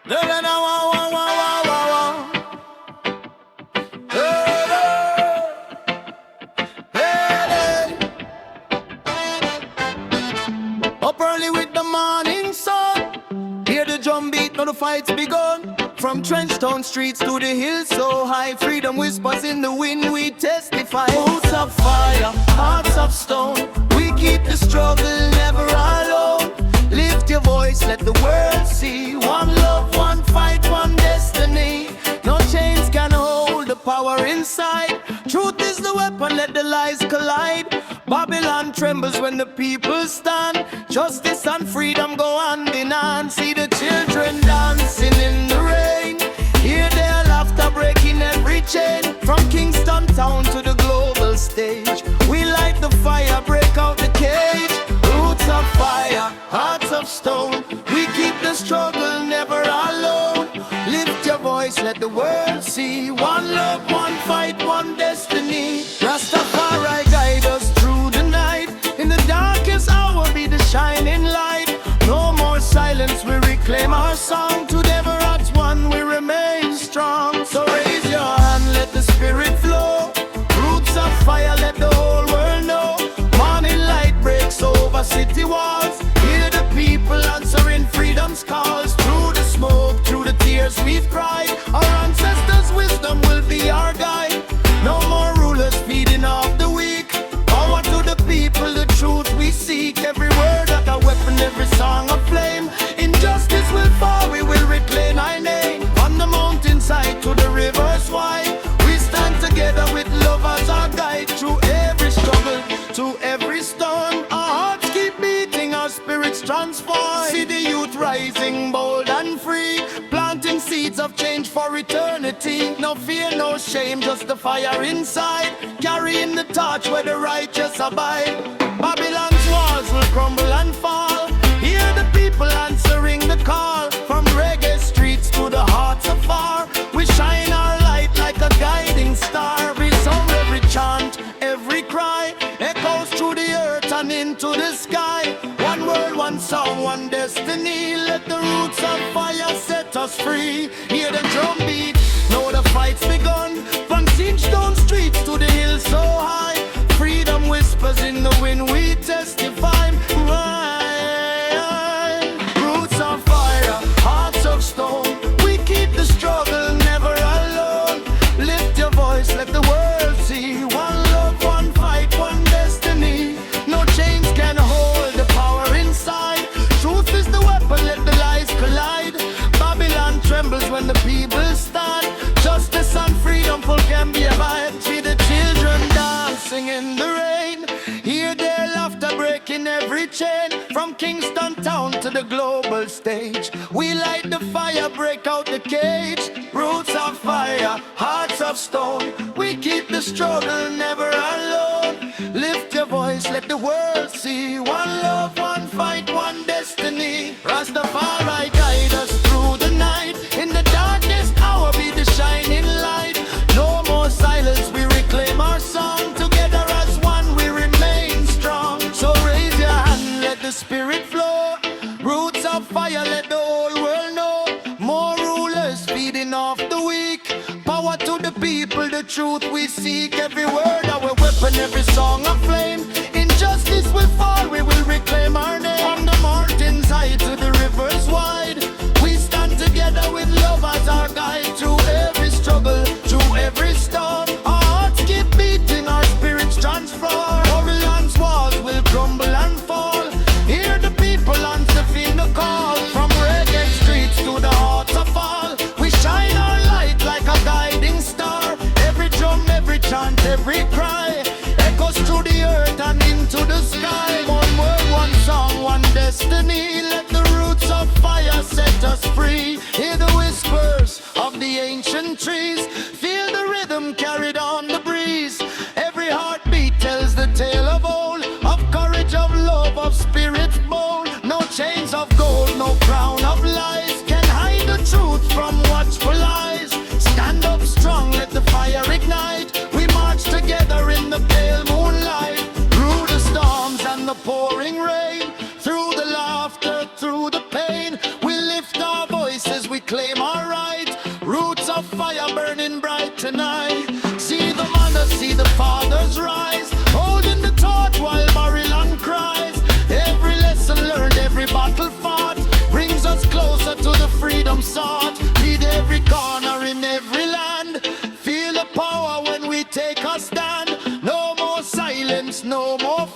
No, no, no, wow, wow, wow, wow, wow. Hey, hey, hey. Up early with the morning sun, hear the drum beat, now the fight's begun. From Trenchtown streets to the hills so high, freedom whispers in the wind, we testify. Boots of fire, hearts of stone, we keep the struggle never alone. Lift your voice, let the world see. One love, one fight, one destiny. No chains can hold the power inside. Truth is the weapon, let the lies collide. Babylon trembles when the people stand. Justice and freedom go hand in hand. See the children dancing in the rain, hear their laughter breaking every chain. From Kingston town to the global stage, we light the fire, break out the cage. Roots of fire, hearts of stone, we keep the struggle never alone. Lift your voice, let the world see. One love, one fight, one destiny. Rastafari guide us through the night. In the darkest hour be the shining light. No more silence, we reclaim our song. Together as one we remain strong. So raise your hand, let the spirit flow. Roots of fire, let the whole world know. Morning light breaks over city walls. Hear the people answering freedom's calls. Through the smoke, through the tears we've cried, our ancestors' wisdom will be our guide. No more rulers feeding off the weak. Power to the people, the truth we seek. Every word like a weapon, every song a flame. Injustice will fall, we will reclaim our name. On the mountainside to the rivers wide, we stand together with love as our guide. Through every struggle, to every storm, our hearts keep beating, our spirits transform. See the youth rising bold and free, planting seeds of change for eternity. No fear, no shame, just the fire inside, carrying the torch where the righteous abide. Babylon's walls will crumble and fall. Hear the people answering the call. From reggae streets to the hearts afar, we shine our light like a guiding star. We sound every chant, every cry, echoes through the earth and into the sky. One world, one song, one destiny. Let the roots of fire set us free. Hear the drum beat, know the fight's begun. From Trenchtown streets to the hills so high, freedom whispers in the wind, we testify. Roots of fire, hearts of stone, we keep the struggle never alone. Lift your voice, let the world see. One love, one fight, one destiny. No chains can hold the power inside. Truth is the weapon, let the lies collide. Babylon trembles when the people stand. Justice and freedom full can be abided. See the children dancing in the rain, hear their laughter breaking every chain. From Kingston town to the global stage, we light the fire, break out the cage. Roots of fire, hearts of stone, we keep the struggle never alone. Lift your voice, let the world see. One love, one fight, one destiny. Rastafari guide us through the night. In the darkest hour be the shining light. No more silence, we reclaim our song. Together as one we remain strong. So raise your hand, let the spirit flow. Roots of fire, let the whole world know. More rulers feeding off the weak. Power to the people, the truth we seek. Every word our weapon, every song a flame. Injustice will fall, we will reclaim our name. From the mountains high to the rivers wide, we stand together with love as our guide. Through every struggle, through every storm, our hearts keep beating, our spirits transform. Babylon's walls will crumble and fall. Hear the people answer, feel the call. From reggae streets to the hearts of all, we shine our light like a guiding star. Every drum, every chant, every cry, echoes through the earth and into the sky. One word, one song, one destiny. Let the roots of fire set us free. Hear the whispers of the ancient trees, feel the rhythm carried on the breeze. Every heartbeat tells the tale of old, of courage, of love, of spirits bold. No chains of gold, no crown of lies can hide the truth from watchful eyes. Stand up strong, let the fire ignite. We march together in the pale moonlight. Through the storms and the pouring rain, through the laughter, claim our right. Roots of fire burning bright tonight. See the mothers, see the fathers rise, holding the torch while Maryland cries. Every lesson learned, every battle fought, brings us closer to the freedom sought. Lead every corner in every land. Feel the power when we take a stand. No more silence, no more